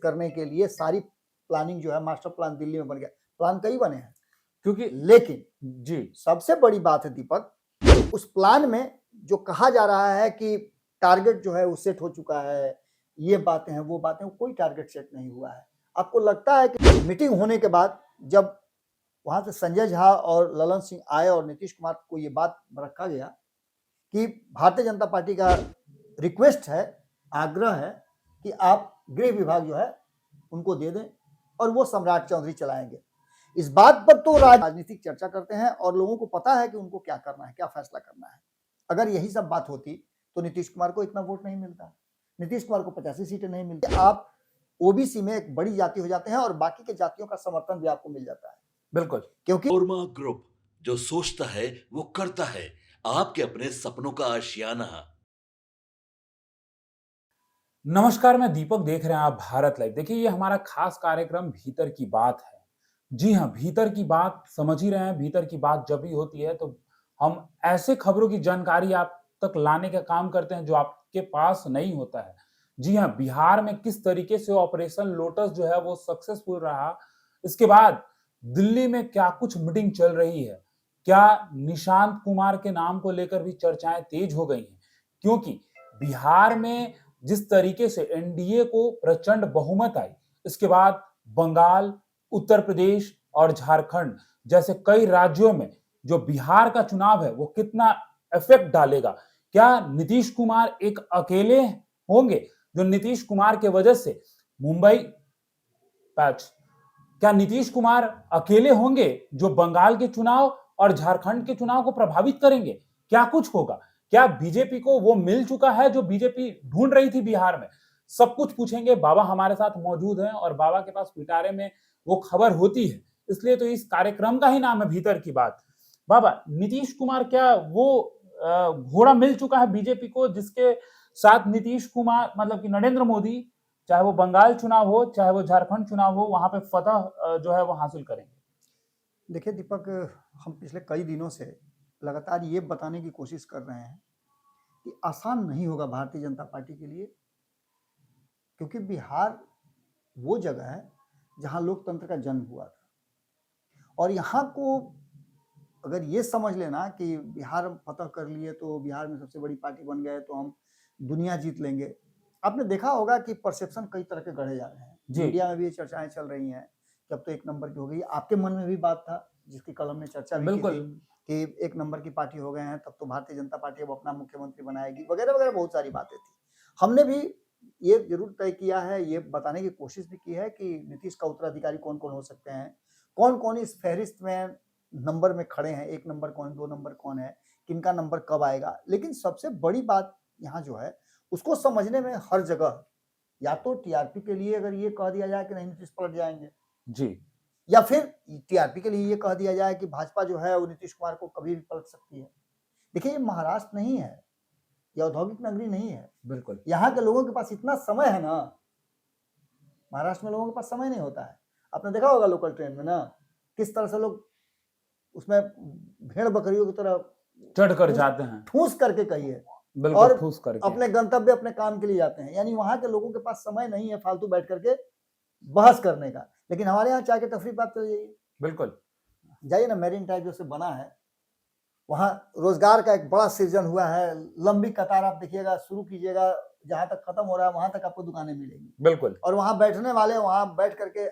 करने के लिए सारी प्लानिंग जो है, मास्टर प्लान दिल्ली में बन गया। प्लान कई बने हैं, क्योंकि लेकिन जी सबसे बड़ी बात है दीपक, उस प्लान में जो कहा जा रहा है कि टारगेट जो है वो सेट हो चुका है, ये बातें हैं, वो बातें, कोई टारगेट सेट नहीं हुआ है। आपको लगता है कि मीटिंग होने के बाद जब वहां से संजय झा और ललन सिंह आए और नीतीश कुमार को ये बात रखा गया कि भारतीय जनता पार्टी का रिक्वेस्ट है, आग्रह है कि आप गृह विभाग जो है उनको दे दें और वो सम्राट चौधरी चलाएंगे। इस बात पर तो राजनीतिक चर्चा करते हैं और लोगों को पता है कि उनको क्या करना है, क्या फैसला करना है। अगर यही सब बात होती तो नीतीश कुमार को इतना वोट नहीं मिलता, नीतीश कुमार को 85 सीटें नहीं मिलती। आप ओबीसी में एक बड़ी जाति हो जाते हैं और बाकी के जातियों का समर्थन भी आपको मिल जाता है। बिल्कुल, क्योंकि ओरमा ग्रुप, जो सोचता है वो करता है, आपके अपने सपनों का आशियाना। नमस्कार, मैं दीपक, देख रहे हैं आप भारत लाइव। देखिए, ये हमारा खास कार्यक्रम भीतर की बात है। जी हाँ, भीतर की बात समझ ही रहे हैं। भीतर की बात जब भी होती है तो हम ऐसे खबरों की जानकारी आप तक लाने का काम करते हैं जो आपके पास नहीं होता है। जी हाँ, बिहार में किस तरीके से ऑपरेशन लोटस जो है वो सक्सेसफुल रहा, इसके बाद दिल्ली में क्या कुछ मीटिंग चल रही है, क्या निशांत कुमार के नाम को लेकर भी चर्चाएं तेज हो गई हैं, क्योंकि बिहार में जिस तरीके से एनडीए को प्रचंड बहुमत आई, इसके बाद बंगाल, उत्तर प्रदेश और झारखंड जैसे कई राज्यों में जो बिहार का चुनाव है वो कितना इफेक्ट डालेगा। क्या नीतीश कुमार एक अकेले होंगे जो नीतीश कुमार के वजह से मुंबई पैच, क्या नीतीश कुमार अकेले होंगे जो बंगाल के चुनाव और झारखंड के चुनाव को प्रभावित करेंगे? क्या कुछ होगा? क्या बीजेपी को वो मिल चुका है जो बीजेपी ढूंढ रही थी बिहार में? सब कुछ पूछेंगे। बाबा हमारे साथ मौजूद हैं और बाबा के पास पिटारे में वो खबर होती है, इसलिए तो इस कार्यक्रम का ही नाम है भीतर की बात। बाबा, नीतीश कुमार क्या वो घोड़ा मिल चुका है बीजेपी को जिसके साथ नीतीश कुमार मतलब कि नरेंद्र मोदी, चाहे वो बंगाल चुनाव हो चाहे वो झारखंड चुनाव हो, वहां पे फतह जो है वो हासिल करेंगे? देखिए दीपक, हम पिछले कई दिनों से लगातार ये बताने की कोशिश कर रहे हैं कि आसान नहीं होगा भारतीय जनता पार्टी के लिए, क्योंकि बिहार वो जगह है जहां लोकतंत्र का जन्म हुआ था और यहाँ को अगर ये समझ लेना कि बिहार फतह कर लिए तो बिहार में सबसे बड़ी पार्टी बन गए तो हम दुनिया जीत लेंगे। आपने देखा होगा कि परसेप्शन कई तरह के गढ़े जा रहे हैं, मीडिया में भी ये चर्चाएं चल रही हैं कि अब तो एक नंबर की हो गई। आपके मन में भी बात था, जिसकी कलम ने चर्चा भी की थी कि एक नंबर की पार्टी हो गए हैं, तब तो भारतीय जनता पार्टी अब अपना मुख्यमंत्री बनाएगी, वगैरह वगैरह बहुत सारी बातें थी। हमने भी ये जरूर तय किया है, ये बताने की कोशिश भी की है कि नीतीश का उत्तराधिकारी कौन कौन हो सकते हैं, कौन कौन इस फहरिस्त में नंबर में खड़े हैं, एक नंबर कौन, दो नंबर कौन है, किनका नंबर कब आएगा। लेकिन सबसे बड़ी बात यहाँ जो है उसको समझने में हर जगह या तो टीआरपी के लिए अगर ये कह दिया जाए कि नहीं नीतीश पलट जाएंगे जी, या फिर टीआरपी के लिए ये कह दिया जाए कि भाजपा जो है वो नीतीश कुमार को कभी भी पलट सकती है। देखिए, ये महाराष्ट्र नहीं है, ये औद्योगिक नगरी नहीं है। बिल्कुल, यहाँ के लोगों के पास इतना समय है ना, महाराष्ट्र में लोगों के पास समय नहीं होता है। आपने देखा होगा लोकल ट्रेन में ना किस तरह से लोग उसमें भेड़ बकरियों की तरह चढ़ कर जाते हैं, ठूस करके कहिए, बिल्कुल ठूस करके अपने गंतव्य अपने काम के लिए जाते हैं। यानी वहां के लोगों के पास समय नहीं है फालतू बैठ करके बहस करने का। लेकिन हमारे यहाँ चाय के तफरी बात चल जाइए, बिल्कुल जाइए ना, मेरीन ड्राइव जैसे बना है वहाँ रोजगार का एक बड़ा सृजन हुआ है। लंबी कतार आप देखिएगा, शुरू कीजिएगा, जहां तक खत्म हो रहा है वहां तक आपको दुकानें मिलेंगी। बिल्कुल, और वहां बैठने वाले, वहां बैठ करके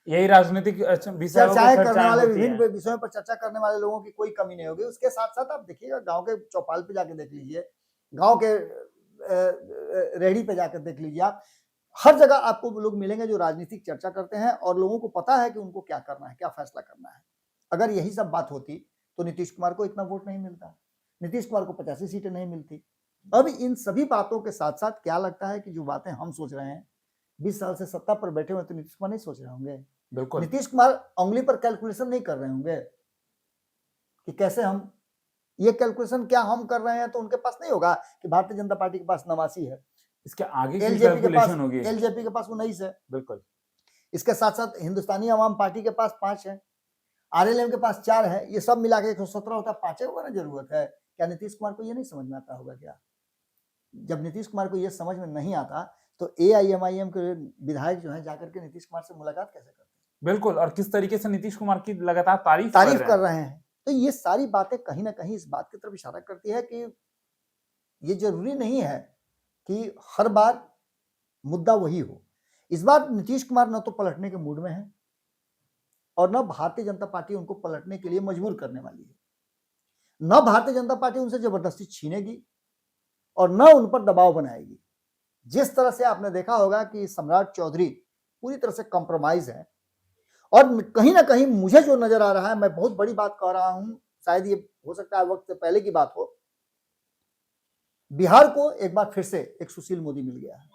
यही राजनीतिक चर्चाएं करने वाले, विभिन्न विषयों पर चर्चा करने वाले लोगों की कोई कमी नहीं होगी। उसके साथ साथ आप देखिएगा, गांव के चौपाल पे जाके देख लीजिए, गांव के रेहड़ी पे जाकर देख लीजिए, आप हर जगह आपको लोग मिलेंगे जो राजनीतिक चर्चा करते हैं और लोगों को पता है कि उनको क्या करना है, क्या फैसला करना है। अगर यही सब बात होती तो नीतीश कुमार को इतना वोट नहीं मिलता, नीतीश कुमार को 85 सीटें नहीं मिलती। अब इन सभी बातों के साथ साथ क्या लगता है कि जो बातें हम सोच रहे हैं, 20 साल से सत्ता पर बैठे हुए तो नीतीश कुमार नहीं सोच रहे होंगे। बिल्कुल, नीतीश कुमार उंगली पर कैलकुलेशन नहीं कर रहे होंगे कि कैसे हम, ये कैलकुलेशन क्या हम कर रहे हैं तो उनके पास नहीं होगा कि भारतीय जनता पार्टी के पास 89 है, इसके आगे की एलजेपी के पास कैलकुलेशन होगी, एलजेपी के पास 19 है, बिल्कुल, इसके साथ साथ हिंदुस्तानी अवाम पार्टी के पास 5 है, आरएलएम के पास 4 है, ये सब मिला के 117 होता है। 5 को ना जरूरत है। क्या नीतीश कुमार को ये नहीं समझ में आता होगा क्या? जब नीतीश कुमार को ये समझ में नहीं आता तो AIMIM के विधायक जो हैं जाकर के नीतीश कुमार से मुलाकात कैसे करते हैं? बिल्कुल, और किस तरीके से नीतीश कुमार की लगातार तारीफ तारीफ कर कर रहे हैं। रहे हैं। तो ये सारी बातें कहीं ना कहीं इस बात की तरफ इशारा करती है कि ये जरूरी नहीं है कि हर बार मुद्दा वही हो। इस बार नीतीश कुमार न तो पलटने के मूड में है और न भारतीय जनता पार्टी उनको पलटने के लिए मजबूर करने वाली है। न भारतीय जनता पार्टी उनसे जबरदस्ती छीनेगी और न उन पर दबाव बनाएगी। जिस तरह से आपने देखा होगा कि सम्राट चौधरी पूरी तरह से कॉम्प्रोमाइज है और कहीं ना कहीं मुझे जो नजर आ रहा है, मैं बहुत बड़ी बात कह रहा हूं, शायद ये हो सकता है वक्त से पहले की बात हो, बिहार को एक बार फिर से एक सुशील मोदी मिल गया है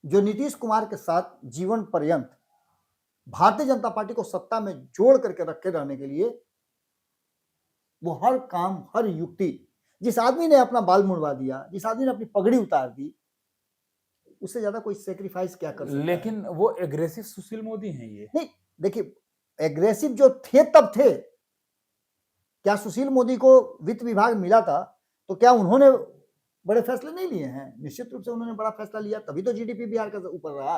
जो नीतीश कुमार के साथ जीवन पर्यंत भारतीय जनता पार्टी को सत्ता में जोड़ करके रखे रहने के लिए वो हर काम, हर युक्ति, जिस आदमी ने अपना बाल मुड़वा दिया, जिस आदमी ने अपनी पगड़ी उतार दी, उससे ज्यादा कोई सेक्रीफाइस क्या कर सकता है? लेकिन वो एग्रेसिव सुशील मोदी हैं ये। नहीं, देखिए एग्रेसिव जो थे तब थे। क्या सुशील मोदी को वित्त विभाग मिला था तो क्या उन्होंने बड़े फैसले नहीं लिए हैं? निश्चित रूप से उन्होंने बड़ा फैसला लिया, तभी तो जीडीपी बिहार का ऊपर रहा।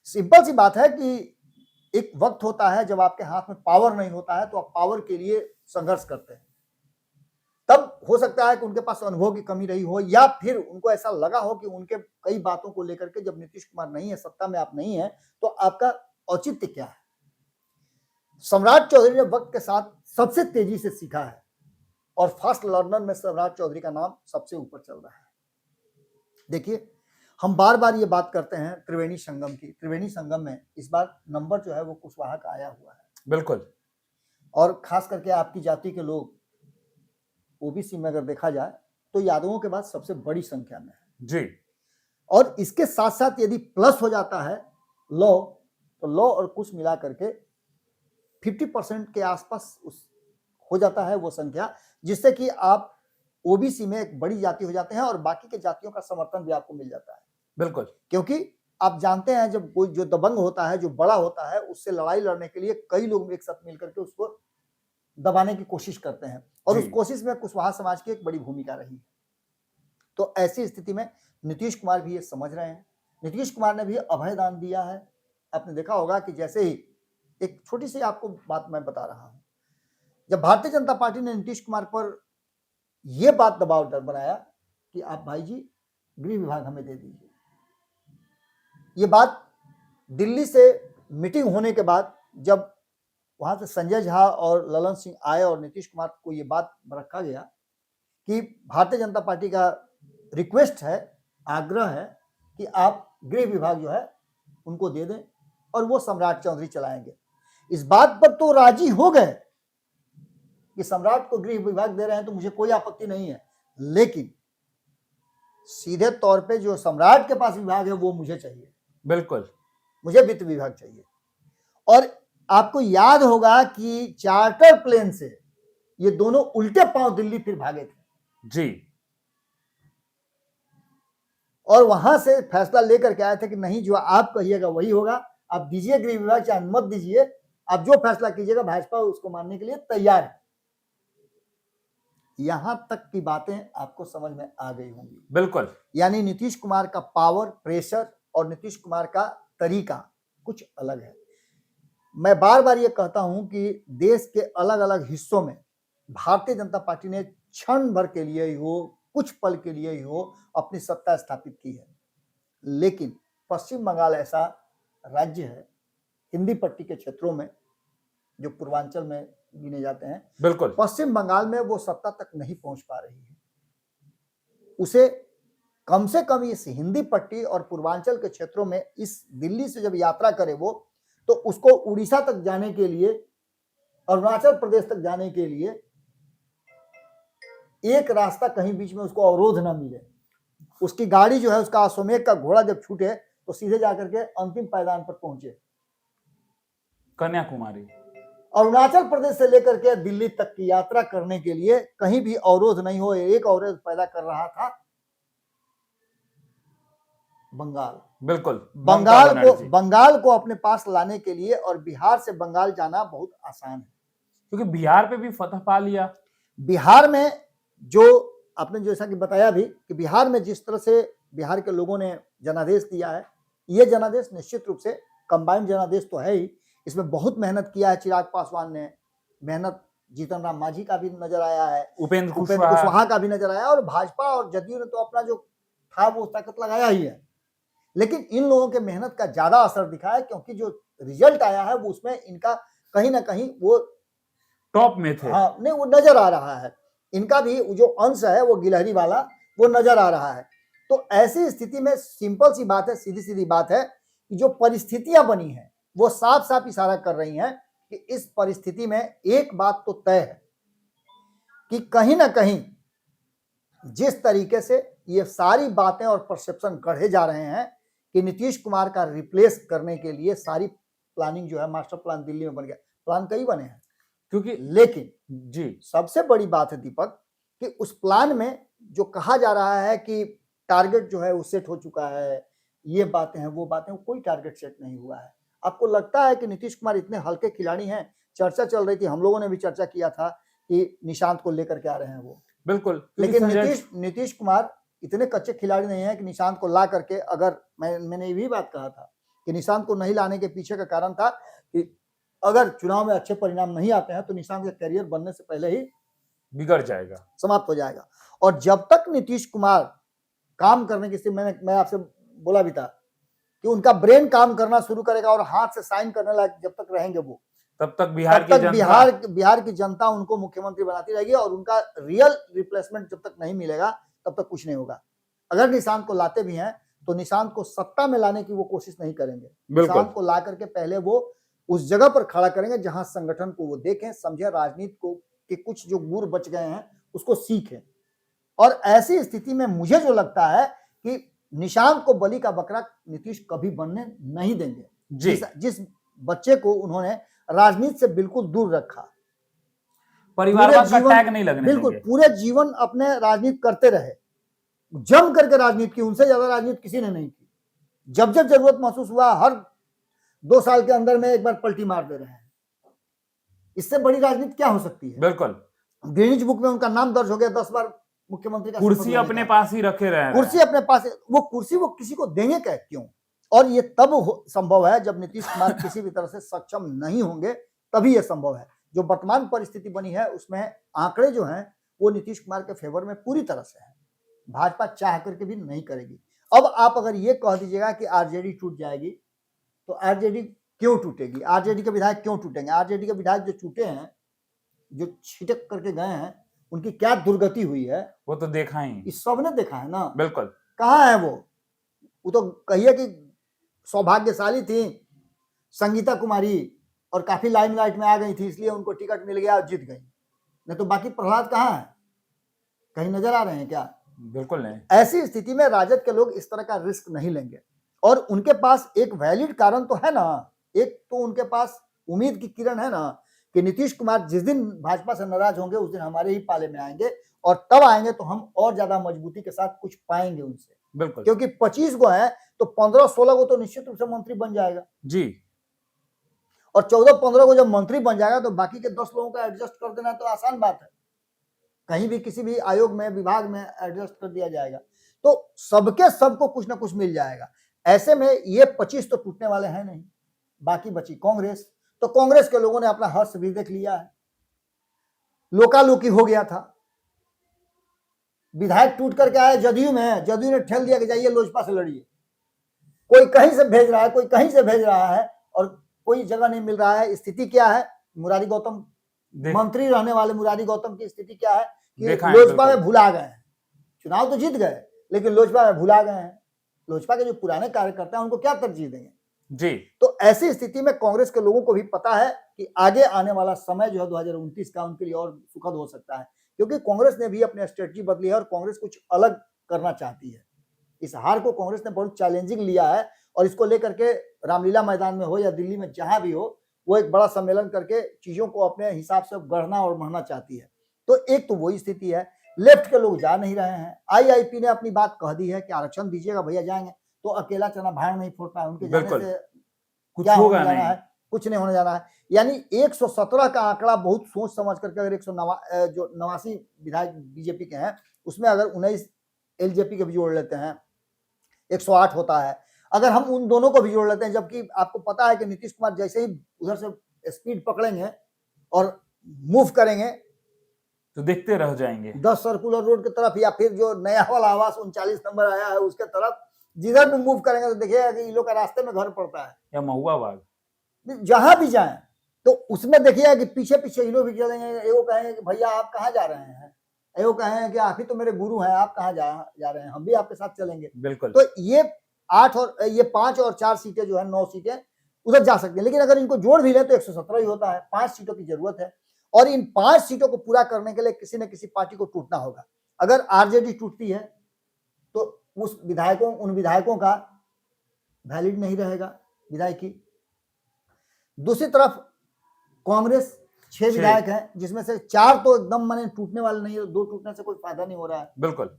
सिंपल सी बात है कि एक वक्त होता है जब आपके हाथ में पावर नहीं होता है तो आप पावर के लिए संघर्ष करते हैं। तब हो सकता है कि उनके पास अनुभव की कमी रही हो या फिर उनको ऐसा लगा हो कि उनके कई बातों को लेकर के जब नीतीश कुमार नहीं है, सत्ता में आप नहीं है, तो आपका औचित्य क्या है? सम्राट चौधरी ने वक्त के साथ सबसे तेजी से सीखा है और फास्ट लर्नर में सम्राट चौधरी का नाम सबसे ऊपर चल रहा है। देखिए, हम बार बार ये बात करते हैं त्रिवेणी संगम की। त्रिवेणी संगम में इस बार नंबर जो है वो कुशवाहा का आया हुआ है। बिल्कुल। और खास करके आपकी जाति के लोग ओबीसी में अगर देखा जाए तो यादवों के बाद सबसे बड़ी संख्या में है जी। और इसके साथ साथ यदि प्लस हो जाता है लॉ, तो लॉ और कुछ मिला करके 50% के आसपास हो जाता है वो संख्या, जिससे कि आप ओबीसी में एक बड़ी जाति हो जाते हैं और बाकी के जातियों का समर्थन भी आपको मिल जाता है। बिल्कुल, क्योंकि आप जानते हैं जब कोई जो दबंग होता है, जो बड़ा होता है, उससे लड़ाई लड़ने के लिए कई लोग एक साथ मिलकर के उसको दबाने की कोशिश करते हैं और उस कोशिश में कुशवाहा समाज की एक बड़ी भूमिका रही है। तो ऐसी स्थिति में नीतीश कुमार भी ये समझ रहे हैं। नीतीश कुमार ने भी अभय दान दिया है। आपने देखा होगा कि जैसे ही एक छोटी सी आपको बात मैं बता रहा हूं, जब भारतीय जनता पार्टी ने नीतीश कुमार पर यह बात दबाव बनाया कि आप भाई जी गृह विभाग हमें दे दीजिए, ये बात दिल्ली से मीटिंग होने के बाद जब वहां से संजय झा और ललन सिंह आए और नीतीश कुमार को ये बात रखा गया कि भारतीय जनता पार्टी का रिक्वेस्ट है, आग्रह है कि आप गृह विभाग जो है उनको दे दें और वो सम्राट चौधरी चलाएंगे। इस बात पर तो राजी हो गए कि सम्राट को गृह विभाग दे रहे हैं तो मुझे कोई आपत्ति नहीं है, लेकिन सीधे तौर पे जो सम्राट के पास विभाग है वो मुझे चाहिए। बिल्कुल, मुझे वित्त विभाग चाहिए। और आपको याद होगा कि चार्टर प्लेन से ये दोनों उल्टे पांव दिल्ली फिर भागे थे जी, और वहां से फैसला लेकर के आए थे कि नहीं, जो आप कहिएगा वही होगा, आप दीजिए गृह विभाग चाहे मत दीजिए, आप जो फैसला कीजिएगा भाजपा उसको मानने के लिए तैयार है। यहां तक की बातें आपको समझ में आ गई होंगी। बिल्कुल, यानी नीतीश कुमार का पावर, प्रेशर और नीतीश कुमार का तरीका कुछ अलग है। मैं बार बार ये कहता हूं कि देश के अलग अलग हिस्सों में भारतीय जनता पार्टी ने क्षण भर के लिए ही हो, कुछ पल के लिए ही हो, अपनी सत्ता स्थापित की है, लेकिन पश्चिम बंगाल ऐसा राज्य है हिंदी पट्टी के क्षेत्रों में जो पूर्वांचल में गिने जाते हैं, बिल्कुल, पश्चिम बंगाल में वो सत्ता तक नहीं पहुंच पा रही है। उसे कम से कम इस हिंदी पट्टी और पूर्वांचल के क्षेत्रों में इस दिल्ली से जब यात्रा करे वो, तो उसको उड़ीसा तक जाने के लिए, अरुणाचल प्रदेश तक जाने के लिए एक रास्ता कहीं बीच में उसको अवरोध ना मिले। उसकी गाड़ी जो है, उसका अश्वमेध का घोड़ा जब छूटे तो सीधे जाकर के अंतिम पायदान पर पहुंचे। कन्याकुमारी, अरुणाचल प्रदेश से लेकर के दिल्ली तक की यात्रा करने के लिए कहीं भी अवरोध नहीं हो। एक अवरोध पैदा कर रहा था बंगाल। बिल्कुल, बंगाल को अपने पास लाने के लिए, और बिहार से बंगाल जाना बहुत आसान है क्योंकि बिहार पे भी फतह पा लिया। बिहार में जो आपने जैसा कि बताया भी कि बिहार में जिस तरह से बिहार के लोगों ने जनादेश दिया है। ये जनादेश निश्चित रूप से कंबाइंड जनादेश तो है ही, इसमें बहुत मेहनत किया है चिराग पासवान ने, मेहनत जीतन राम मांझी का भी नजर आया है, उपेंद्र उपेंद्र कुशवाहा कुशवाहा का भी नजर आया, और भाजपा और जदयू ने तो अपना जो था वो ताकत लगाया ही है। लेकिन इन लोगों के मेहनत का ज्यादा असर दिखा है, क्योंकि जो रिजल्ट आया है वो उसमें इनका कहीं ना कहीं वो टॉप में थे। हाँ नहीं, वो नजर आ रहा है, इनका भी जो अंश है वो गिलहरी वाला वो नजर आ रहा है। तो ऐसी स्थिति में सिंपल सी बात है, सीधी सीधी बात है कि जो परिस्थितियां बनी हैं वो साफ साफ इशारा कर रही हैं कि इस परिस्थिति में एक बात तो तय है कि कहीं ना कहीं जिस तरीके से ये सारी बातें और परसेप्शन गढ़े जा रहे हैं कि नीतीश कुमार का रिप्लेस करने के लिए सारी प्लानिंग जो है, मास्टर प्लान दिल्ली में बन गया, प्लान कई बने हैं, क्योंकि लेकिन जी सबसे बड़ी बात है दीपक कि उस प्लान में जो कहा जा रहा है कि टारगेट जो है वो सेट हो चुका है, ये बातें हैं वो बातें, कोई टारगेट सेट नहीं हुआ है। आपको लगता है कि नीतीश कुमार इतने हल्के खिलाड़ी हैं? चर्चा चल रही थी, हम लोगों ने भी चर्चा किया था कि निशांत को लेकर के आ रहे हैं वो, बिल्कुल, क्योंकि लेकिन संजय नीतीश कुमार इतने कच्चे खिलाड़ी नहीं है कि निशांत को ला करके, अगर मैंने ये भी बात कहा था कि निशांत को नहीं लाने के पीछे का कारण था कि अगर चुनाव में अच्छे परिणाम नहीं आते हैं तो निशांत का करियर बनने से पहले ही बिगड़ जाएगा, समाप्त हो जाएगा। और जब तक नीतीश कुमार काम करने की स्थिति, मैं आपसे बोला भी था कि उनका ब्रेन काम करना शुरू करेगा और हाथ से साइन करने लायक जब तक रहेंगे वो, तब तक बिहार की जनता उनको मुख्यमंत्री बनाती रहेगी, और उनका रियल रिप्लेसमेंट जब तक नहीं मिलेगा तब तक कुछ नहीं होगा। अगर निशांत को लाते भी हैं तो निशांत को सत्ता में लाने की वो कोशिश नहीं करेंगे, निशांत को ला करके पहले वो उस जगह पर खड़ा करेंगे जहां संगठन को वो देखें, समझे, राजनीति को के कुछ जो गुर बच गए हैं उसको सीखें। और ऐसी स्थिति में मुझे जो लगता है कि निशांत को बलि का बकरा नीतीश कभी बनने नहीं देंगे। जिस बच्चे को उन्होंने राजनीति से बिल्कुल दूर रखा, परिवारवाद का टैग नहीं लगने बिल्कुल देंगे। पूरे जीवन अपने राजनीति करते रहे, जम करके राजनीति की, उनसे ज्यादा राजनीति किसी ने नहीं की। जब जब जरूरत महसूस हुआ हर 2 साल के अंदर में एक बार पलटी मार दे रहे हैं। इससे बड़ी राजनीति क्या हो सकती है? बिल्कुल, गिनीज बुक में उनका नाम दर्ज हो गया, 10 बार मुख्यमंत्री का कुर्सी अपने पास ही रखे रहे, कुर्सी अपने पास, वो कुर्सी वो किसी को देंगे क्या, क्यों? और ये तब संभव है जब नीतीश कुमार किसी भी तरह से सक्षम नहीं होंगे, तभी ये संभव है। जो वर्तमान परिस्थिति बनी है उसमें आंकड़े जो हैं वो नीतीश कुमार के फेवर में पूरी तरह से है, भाजपा चाह करके भी नहीं करेगी। अब आप अगर ये कह दीजिएगा कि आरजेडी टूट जाएगी, तो आरजेडी क्यों टूटेगी? आरजेडी के विधायक क्यों टूटेंगे? आरजेडी के विधायक जो टूटे हैं, जो छिटक करके गए हैं, उनकी क्या दुर्गति हुई है वो तो देखा ही, इस सबने देखा है ना। बिल्कुल, कहाँ है वो तो कहिए कि सौभाग्यशाली थी संगीता कुमारी और काफी लाइमलाइट में आ गई थी, इसलिए उनको टिकट मिल गया और जीत गई, नहीं तो बाकी प्रहलाद कहाँ है? कहीं नजर आ रहे हैं क्या? बिल्कुल नहीं। ऐसी स्थिति में राजद के लोग इस तरह का रिस्क नहीं लेंगे, और उनके पास एक वैलिड कारण तो है ना, एक तो उनके पास उम्मीद की किरण है ना कि नीतीश कुमार जिस दिन भाजपा से नाराज होंगे उस दिन हमारे ही पाले में आएंगे, और तब आएंगे तो हम और ज्यादा मजबूती के साथ कुछ पाएंगे उनसे, बिल्कुल, क्योंकि 25 गो है तो 15-16 गो तो निश्चित रूप से मंत्री बन जाएगा जी, और 14-15 गो जब मंत्री बन जाएगा तो बाकी के 10 लोगों का एडजस्ट कर देना तो आसान बात है, कहीं भी किसी भी आयोग में विभाग में एडजस्ट कर दिया जाएगा, तो सबके सबको कुछ ना कुछ मिल जाएगा। ऐसे में ये 25 तो टूटने वाले हैं नहीं, बाकी बची कांग्रेस, तो कांग्रेस के लोगों ने अपना हर्ष भी देख लिया है, लोकालोकी हो गया था, विधायक टूट करके आए जदयू में, जदयू ने ठेल दिया कि जाइए लोजपा से लड़िए, कोई कहीं से भेज रहा है, कोई कहीं से भेज रहा है और कोई जगह नहीं मिल रहा है। स्थिति क्या है? मुरारी गौतम, मंत्री रहने वाले मुरारी गौतम की स्थिति क्या है कि लोजपा में भुला गए हैं, चुनाव तो जीत गए लेकिन लोजपा में भुला गए हैं। लोजपा के जो पुराने कार्यकर्ता हैं उनको क्या तरजीह देंगे जी? तो ऐसी स्थिति में कांग्रेस के लोगों को भी पता है कि आगे आने वाला समय जो है 2029 का उनके लिए और सुखद हो सकता है, क्योंकि कांग्रेस ने भी अपनी स्ट्रेटजी बदली है और कांग्रेस कुछ अलग करना चाहती है। इस हार को कांग्रेस ने बहुत चैलेंजिंग लिया है और इसको लेकर के रामलीला मैदान में हो या दिल्ली में जहां भी हो, वो एक बड़ा सम्मेलन करके चीजों को अपने हिसाब से गढ़ना और बढ़ना चाहती है। तो एक तो वही स्थिति है, लेफ्ट के लोग जा नहीं रहे हैं। आईआईपी ने अपनी बात कह दी है कि आरक्षण दीजिएगा भैया, जाएंगे, तो अकेला चना भाड़ नहीं फोड़ता है, उनके जाने से कुछ क्या होगा जाना नहीं है, कुछ नहीं होने जाना है। यानी 117 का आंकड़ा बहुत सोच समझ करके, अगर 189 विधायक बीजेपी के हैं उसमें अगर 19 एलजेपी के भी जोड़ लेते हैं 108 होता है। अगर हम उन दोनों को भी जोड़ लेते हैं, जबकि आपको पता है कि नीतीश कुमार जैसे ही उधर से स्पीड पकड़ेंगे और मूव करेंगे तो देखते रह जाएंगे। 10 सर्कुलर रोड की तरफ या फिर जो नया वाला आवास 39 नंबर आया है उसके तरफ, जिधर भी मूव करेंगे तो देखिएगा कि इन लोग का रास्ते में घर पड़ता है, या महुआ बाग, जहां भी जाएं तो उसमें देखिएगा कि पीछे पीछे इन लोग भी चलेंगे। एगो कहेंगे कि भैया आप कहाँ जा रहे हैं, एगो कहेंगे कि आप ही तो मेरे गुरु हैं, आप कहाँ जा रहे हैं, हम भी आपके साथ चलेंगे। बिल्कुल। तो ये 5 और 4 सीटें जो है 9 सीटें उधर जा सकती है, लेकिन अगर इनको जोड़ भी ले तो 117 ही होता है। 5 सीटों की जरूरत है और इन 5 सीटों को पूरा करने के लिए किसी न किसी पार्टी को टूटना होगा। अगर आरजेडी टूटती है तो उन विधायकों का वैलिड नहीं रहेगा विधायकी। दूसरी तरफ कांग्रेस 6 विधायक हैं, जिसमें से 4 तो एकदम माने टूटने वाले नहीं है, 2 टूटने से कोई फायदा नहीं हो रहा है। बिल्कुल।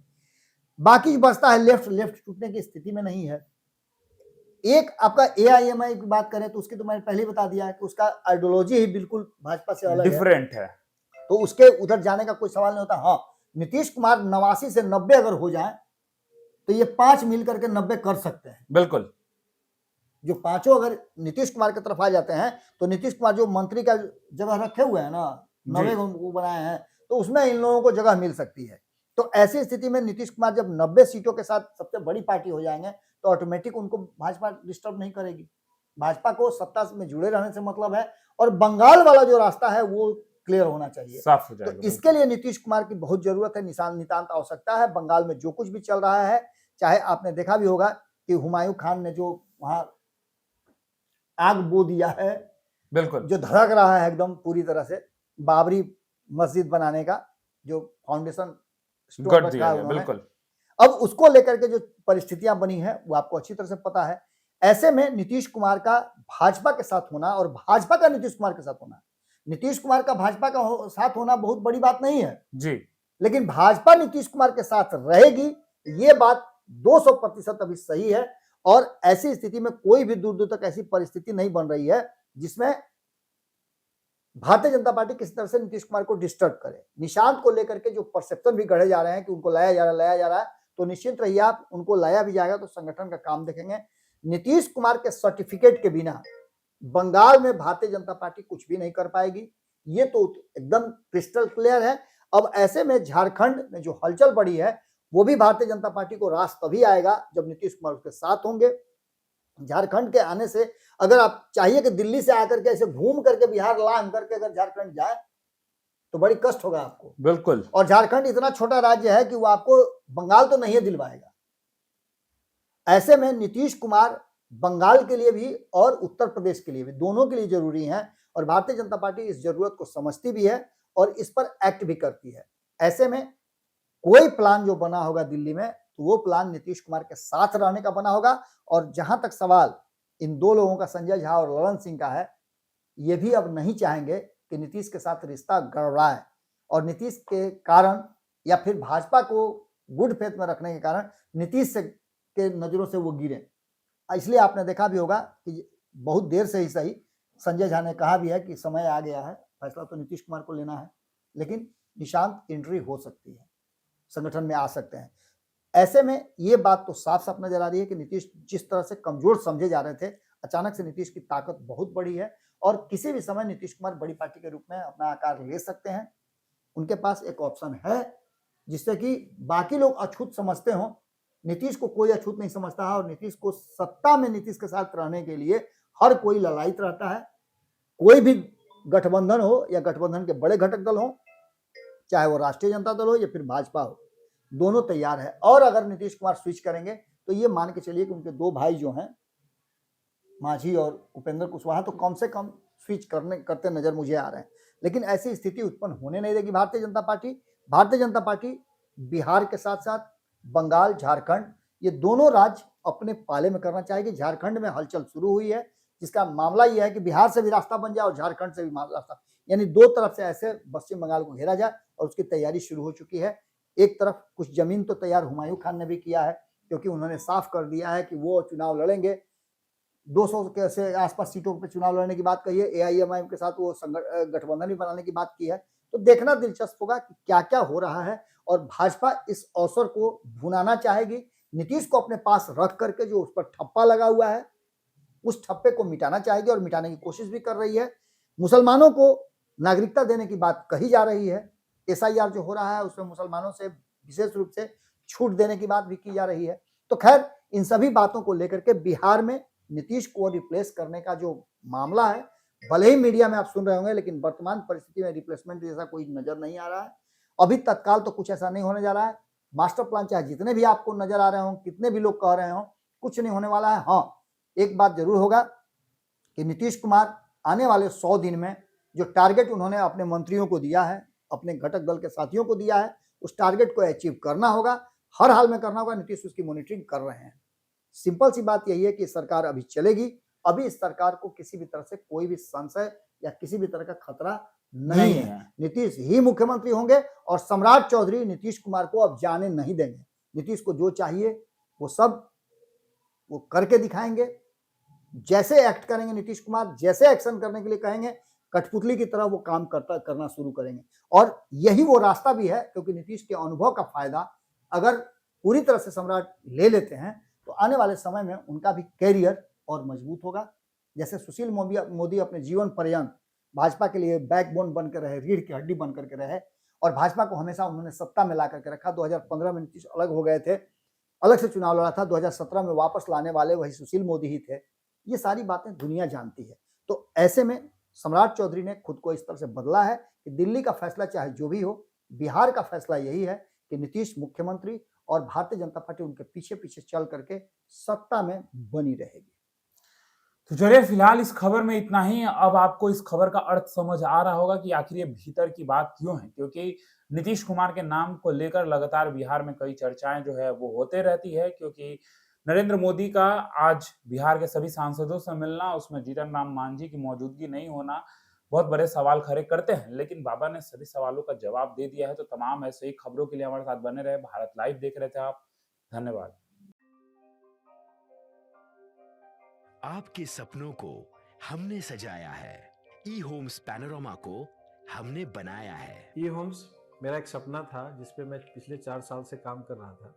बाकी बचता है लेफ्ट टूटने की स्थिति में नहीं है। एक आपका एआईएमआई की बात करें तो उसकी तो मैंने पहले ही बता दिया है कि उसका आइडियोलॉजी ही बिल्कुल भाजपा से अलग डिफरेंट है, तो उसके उधर जाने का कोई सवाल नहीं होता। हाँ, नीतीश कुमार 89 से 90 अगर हो जाए तो ये 5 मिलकर के 90 कर सकते हैं। बिल्कुल। जो पांचों अगर नीतीश कुमार की तरफ आ जाते हैं तो नीतीश कुमार जो मंत्री का जगह रखे हुए हैं ना, 90 वो बनाए हैं, तो उसमें इन लोगों को जगह मिल सकती है। तो ऐसी स्थिति में नीतीश कुमार जब 90 सीटों के साथ सबसे बड़ी पार्टी हो जाएंगे तो ऑटोमेटिक उनको भाजपा डिस्टर्ब नहीं करेगी। भाजपा को सत्ता में जुड़े रहने से मतलब है, और बंगाल वाला जो रास्ता है वो क्लियर होना चाहिए, साफ हो जाएगा। तो इसके लिए नीतीश कुमार की बहुत जरूरत है, नितांत आवश्यकता है। बंगाल में जो कुछ भी चल रहा है, चाहे आपने देखा भी होगा कि हुमायूं खान ने जो वहां आग बो दिया है, बिल्कुल, जो धड़क रहा है एकदम पूरी तरह से, बाबरी मस्जिद बनाने का जो फाउंडेशन गढ़ दिया है, बिल्कुल। अब उसको लेकर के जो परिस्थितियां बनी है वो आपको अच्छी तरह से पता है। ऐसे में नीतीश कुमार का भाजपा के साथ होना और भाजपा का नीतीश कुमार के साथ होना, नीतीश कुमार का भाजपा का साथ होना बहुत बड़ी बात नहीं है जी, लेकिन भाजपा नीतीश कुमार के साथ रहेगी, ये बात 200% अभी सही है। और ऐसी स्थिति में कोई भी दूर दूर तक ऐसी परिस्थिति नहीं बन रही है जिसमें भारतीय जनता पार्टी किसी तरह से नीतीश कुमार को डिस्टर्ब करे। निशांत को लेकर के जो परसेप्शन भी गढ़े जा रहे हैं कि उनको लाया जा रहा है, तो निश्चित रहिए आप, उनको लाया भी जाएगा तो संगठन का काम देखेंगे। नीतीश कुमार के सर्टिफिकेट के बिना बंगाल में भारतीय जनता पार्टी कुछ भी नहीं कर पाएगी, ये तो एकदम क्रिस्टल क्लियर है। अब ऐसे में झारखंड में जो हलचल बढ़ी है वो भी भारतीय जनता पार्टी को रास तभी आएगा जब नीतीश कुमार उसके साथ होंगे। झारखंड के आने से अगर आप चाहिए कि दिल्ली से आकर के ऐसे घूम करके बिहार लांग करके अगर झारखंड जाए तो बड़ी कष्ट होगा आपको, बिल्कुल। और झारखंड इतना छोटा राज्य है कि वो आपको बंगाल तो नहीं दिलवाएगा। ऐसे में नीतीश कुमार बंगाल के लिए भी और उत्तर प्रदेश के लिए भी, दोनों के लिए जरूरी है, और भारतीय जनता पार्टी इस जरूरत को समझती भी है और इस पर एक्ट भी करती है। ऐसे में कोई प्लान जो बना होगा दिल्ली में तो वो प्लान नीतीश कुमार के साथ रहने का बना होगा। और जहां तक सवाल इन दो लोगों का, संजय झा और ललन सिंह का है, ये भी अब नहीं चाहेंगे कि नीतीश के साथ रिश्ता गड़बड़ाए और नीतीश के कारण या फिर भाजपा को गुड फेथ में रखने के कारण नीतीश से के नजरों से वो गिरे। इसलिए आपने देखा भी होगा कि बहुत देर से ही सही संजय झा ने कहा भी है कि समय आ गया है, फैसला तो नीतीश कुमार को लेना है, लेकिन निशांत एंट्री हो सकती है, संगठन में आ सकते हैं। ऐसे में ये बात तो साफ साफ नजर आ रही है कि नीतीश जिस तरह से कमजोर समझे जा रहे थे, अचानक से नीतीश की ताकत बहुत बड़ी है और किसी भी समय नीतीश कुमार बड़ी पार्टी के रूप में अपना आकार ले सकते हैं। उनके पास एक ऑप्शन है जिससे कि बाकी लोग अछूत समझते हो, नीतीश को कोई अछूत नहीं समझता है, और नीतीश को सत्ता में नीतीश के साथ रहने के लिए हर कोई ललायित रहता है। कोई भी गठबंधन हो या गठबंधन के बड़े घटक दल हो, चाहे वो राष्ट्रीय जनता दल हो या फिर भाजपा हो, दोनों तैयार है। और अगर नीतीश कुमार स्विच करेंगे तो ये मान के चलिए कि उनके दो भाई जो हैं, मांझी और उपेंद्र कुशवाहा, तो कम से कम स्विच करते नजर मुझे आ रहे हैं। लेकिन ऐसी स्थिति उत्पन्न होने नहीं देगी भारतीय जनता पार्टी। भारतीय जनता पार्टी बिहार के साथ साथ बंगाल, झारखंड, ये दोनों राज्य अपने पाले में करना चाहेगी। झारखंड में हलचल शुरू हुई है, जिसका मामला यह है कि बिहार से भी रास्ता बन जाए और झारखंड से भी रास्ता, यानी दो तरफ से ऐसे पश्चिम बंगाल को घेरा जाए, और उसकी तैयारी शुरू हो चुकी है। एक तरफ कुछ जमीन तो तैयार हुमायूं खान ने भी किया है, क्योंकि उन्होंने साफ कर दिया है कि वो चुनाव लड़ेंगे। 200 के से आसपास सीटों पर चुनाव लड़ने की बात कही है। एआईएमआईएम के साथ वो गठबंधन भी बनाने की बात की है। तो देखना दिलचस्प होगा कि क्या क्या हो रहा है, और भाजपा इस अवसर को भुनाना चाहेगी नीतीश को अपने पास रख करके जो उस पर ठप्पा लगा हुआ है उस ठप्पे को मिटाना चाहेगी और मिटाने की कोशिश भी कर रही है। मुसलमानों को नागरिकता देने की बात कही जा रही है। एसआईआर जो हो रहा है उसमें मुसलमानों से विशेष रूप से छूट देने की बात भी की जा रही है। तो खैर इन सभी बातों को लेकर के बिहार में नीतीश को रिप्लेस करने का जो मामला है, भले ही मीडिया में आप सुन रहे होंगे, लेकिन वर्तमान परिस्थिति में रिप्लेसमेंट जैसा कोई नजर नहीं आ रहा है। अभी तत्काल तो कुछ ऐसा नहीं होने जा रहा है। मास्टर प्लान चाहे जितने भी आपको नजर आ रहे हों, कितने भी लोग कह रहे हों, कुछ नहीं होने वाला है। हाँ, एक बात जरूर होगा कि नीतीश कुमार आने वाले 100 दिन में जो टारगेट उन्होंने अपने मंत्रियों को दिया है, अपने घटक दल के साथियों को दिया है, उस टारगेट को अचीव करना होगा, हर हाल में करना होगा। नीतीश उसकी मॉनिटरिंग कर रहे हैं। सिंपल सी बात यही है कि सरकार अभी चलेगी। अभी इस सरकार को किसी भी तरह से कोई भी संशय या किसी भी तरह का खतरा नहीं है। नीतीश ही मुख्यमंत्री होंगे और सम्राट चौधरी नीतीश कुमार को अब जाने नहीं देंगे। नीतीश को जो चाहिए वो सब वो करके दिखाएंगे। जैसे एक्ट करेंगे नीतीश कुमार, जैसे एक्शन करने के लिए कहेंगे, कठपुतली की तरह वो काम करना शुरू करेंगे। और यही वो रास्ता भी है, क्योंकि नीतीश के अनुभव का फायदा अगर पूरी तरह से सम्राट ले लेते हैं तो आने वाले समय में उनका भी कैरियर और मजबूत होगा। जैसे सुशील मोदी अपने जीवन पर्यंत भाजपा के लिए बैकबोन बनकर रहे, रीढ़ की हड्डी बनकर के रहे और भाजपा को हमेशा उन्होंने सत्ता में ला करके रखा। 2015 में नीतीश अलग हो गए थे, अलग से चुनाव लड़ा था, 2017 में वापस लाने वाले वही सुशील मोदी ही थे। ये सारी बातें दुनिया जानती है। तो ऐसे में सम्राट चौधरी ने खुद को इस तरह से बदला है कि दिल्ली का फैसला चाहे जो भी हो, बिहार का फैसला यही है कि नीतीश मुख्यमंत्री और भारतीय जनता पार्टी उनके पीछे पीछे चल करके सत्ता में बनी रहेगी। तो चलिए फिलहाल इस खबर में इतना ही। अब आपको इस खबर का अर्थ समझ आ रहा होगा कि आखिर ये भीतर की बात क्यों है, क्योंकि नीतीश कुमार के नाम को लेकर लगातार बिहार में कई चर्चाएं जो है वो होते रहती है। क्योंकि नरेंद्र मोदी का आज बिहार के सभी सांसदों से मिलना, उसमें जीतन राम मांझी की मौजूदगी नहीं होना बहुत बड़े सवाल खड़े करते हैं। लेकिन बाबा ने सभी सवालों का जवाब दे दिया है। तो तमाम ऐसे ही खबरों के लिए हमारे साथ बने रहे। भारत लाइव देख रहे थे आप। धन्यवाद। आपके सपनों को हमने सजाया है, ई होम्स पैनोरामा को हमने बनाया है। ई होम्स मेरा एक सपना था जिस पे मैं पिछले 4 साल से काम कर रहा था।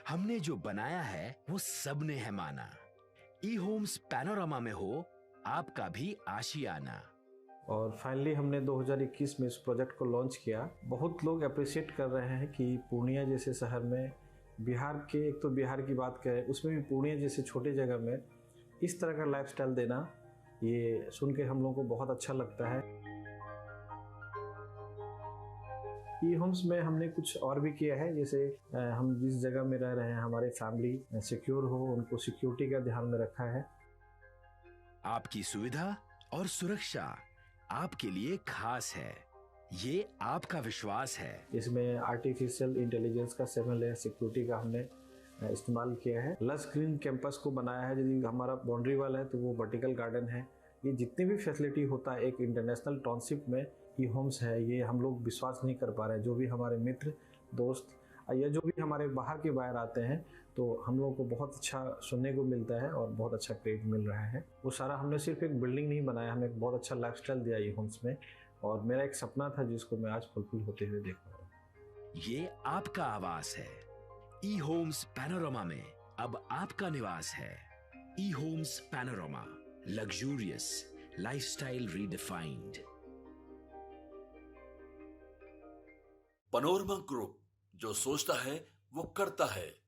हमने जो बनाया है वो सबने है माना। ई होम्स पैनोरामा में हो आपका भी आशियाना। और फाइनली हमने 2021 में इस प्रोजेक्ट को लॉन्च किया। बहुत लोग अप्रिशिएट कर रहे हैं कि पूर्णिया जैसे शहर में, बिहार के, एक तो बिहार की बात करें उसमें भी पूर्णिया जैसे छोटे जगह में इस तरह का लाइफस्टाइल देना, ये सुन के हम लोगों को बहुत अच्छा लगता है। ई होम्स में हमने कुछ और भी किया है, जैसे हम जिस जगह में रह रहे हैं हमारे फैमिली सिक्योर हो, उनको सिक्योरिटी का ध्यान में रखा है। आपकी सुविधा और सुरक्षा आपके लिए खास है, ये आपका विश्वास है। इसमें आर्टिफिशियल इंटेलिजेंस का 7 लेयर सिक्योरिटी का हमने इस्तेमाल किया है। लस ग्रीन कैंपस को बनाया है। यदि हमारा बाउंड्री वाल है तो वो वर्टिकल गार्डन है। ये जितनी भी फैसिलिटी होता है एक इंटरनेशनल टाउनशिप में, ई होम्स है, ये हम लोग विश्वास नहीं कर पा रहे हैं। जो भी हमारे मित्र दोस्त या जो भी हमारे बाहर के बाहर आते हैं तो हम लोगों को बहुत अच्छा सुनने को मिलता है और बहुत अच्छा क्रेडिट मिल रहा है। वो सारा हमने सिर्फ एक बिल्डिंग नहीं बनाया, हमें एक बहुत अच्छा लाइफस्टाइल दिया ई होम्स में। और मेरा एक सपना था जिसको मैं आज फुलफिल होते हुए देख रहा हूँ। ये आपका आवास है। ई होम्स पैनोरामा में अब आपका निवास है। E Homes Panorama, luxurious lifestyle redefined. Panorama group, जो सोचता है वो करता है।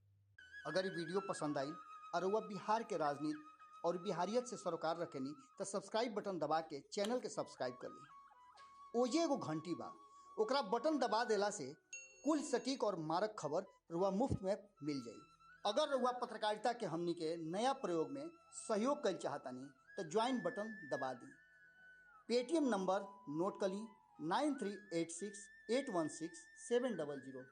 अगर ये वीडियो पसंद आई और वह बिहार के राजनीति और बिहारियत से सरोकार रखेनी तो सब्सक्राइब बटन दबा के चैनल के सब्सक्राइब कर ली। ओजे एगो घंटी बा, ओकरा बटन दबा देला से कुल सटीक और मारक खबर रुआ मुफ्त में मिल जाई। अगर रुआ पत्रकारिता के हमनी के नया प्रयोग में सहयोग कर चाहतानी तो ज्वाइन बटन दबा दी। पेटीएम नंबर नोट कर ली 9386816700।